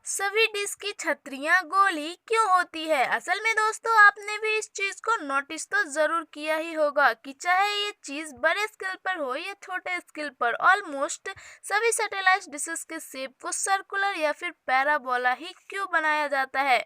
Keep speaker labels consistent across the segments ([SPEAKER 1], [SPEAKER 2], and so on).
[SPEAKER 1] सभी डिश की छतरियां गोली क्यों होती है? असल में दोस्तों, आपने भी इस चीज को नोटिस तो जरूर किया ही होगा कि चाहे ये चीज बड़े स्केल पर हो या छोटे स्केल पर, ऑलमोस्ट सभी सैटेलाइट डिशेस के शेप को सर्कुलर या फिर पैराबोला ही क्यों बनाया जाता है।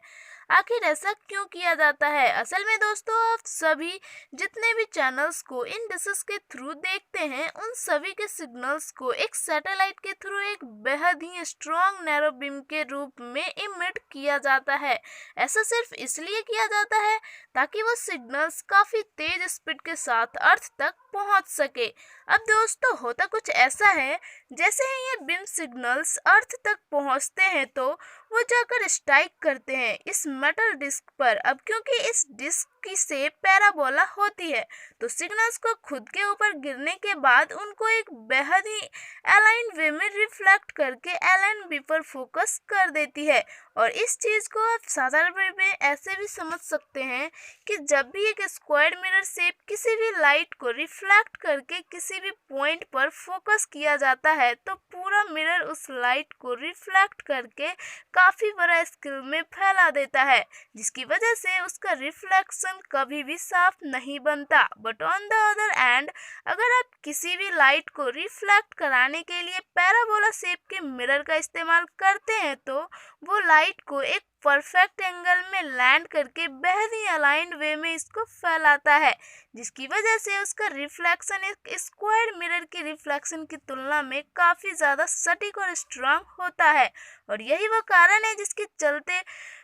[SPEAKER 1] आखिर ऐसा क्यों किया जाता है? असल में दोस्तों, आप सभी जितने भी चैनल्स को इन डिशेस के थ्रू देखते हैं, उन सभी के सिग्नल्स को एक सैटेलाइट के थ्रू एक बेहद ही स्ट्रॉन्ग नैरो बीम के रूप में इमिट किया जाता है। ऐसा सिर्फ इसलिए किया जाता है ताकि वो सिग्नल्स काफी तेज स्पीड के साथ अर्थ तक पहुंच सके। अब दोस्तों, होता कुछ ऐसा है, जैसे ही ये बीम सिग्नल्स अर्थ तक पहुंचते हैं तो वो जाकर स्ट्राइक करते हैं इस मेटल डिस्क पर। अब क्योंकि इस डिस्क की शेप पैराबोला होती है, तो सिग्नल्स को खुद के ऊपर गिरने के बाद उनको एक बेहद ही अलाइन वे में रिफ्लेक्ट करके एलन बी पर फोकस कर देती है। और इस चीज को आप साधारण वे में ऐसे भी समझ सकते हैं कि जब भी एक स्क्वायर मिरर शेप किसी भी लाइट को रिफ्लेक्ट करके किसी भी पॉइंट पर फोकस किया जाता है, तो पूरा मिरर उस लाइट को रिफ्लेक्ट करके काफी बड़ा स्केल में फैला देता है, जिसकी वजह से उसका रिफ्लेक्शन कभी भी साफ नहीं बनता। But on the other and, अगर आप किसी भी लाइट को रिफ्लेक्ट कराने के लिए पैराबोला शेप के मिरर का इस्तेमाल करते हैं, तो वो लाइट को एक परफेक्ट एंगल में लैंड करके बेहद ही अलाइंड वे में इसको फैलाता है, जिसकी वजह से उसका रिफ्लेक्शन एक स्क्वायर मिरर की रिफ्लेक्शन की तुलना में काफ़ी ज़्यादा सटीक और स्ट्रांग होता है। और यही वो कारण है जिसके चलते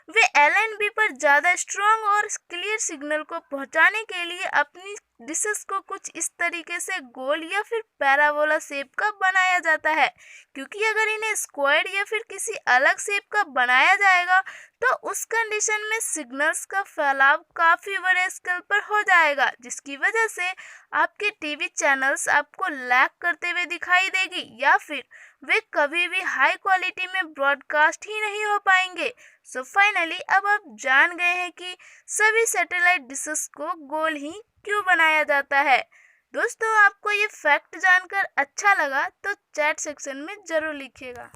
[SPEAKER 1] वे एल पर ज़्यादा स्ट्रांग और क्लियर सिग्नल को पहुंचाने के लिए अपनी डिशेस को कुछ इस तरीके से गोल या फिर पैराबोला शेप का बनाया जाता है, क्योंकि अगर इन्हें स्क्वायर या फिर किसी अलग शेप का बनाया जाएगा तो उस कंडीशन में सिग्नल्स का फैलाव काफ़ी बड़े स्केल पर हो जाएगा, जिसकी वजह से आपके टीवी चैनल्स आपको लैग करते हुए दिखाई देगी या फिर वे कभी भी हाई क्वालिटी में ब्रॉडकास्ट ही नहीं हो पाएंगे। सो फाइनली अब आप जान गए हैं कि सभी सैटेलाइट डिशेस को गोल ही क्यों बनाया जाता है। दोस्तों, आपको ये फैक्ट जानकर अच्छा लगा तो चैट सेक्शन में ज़रूर लिखिएगा।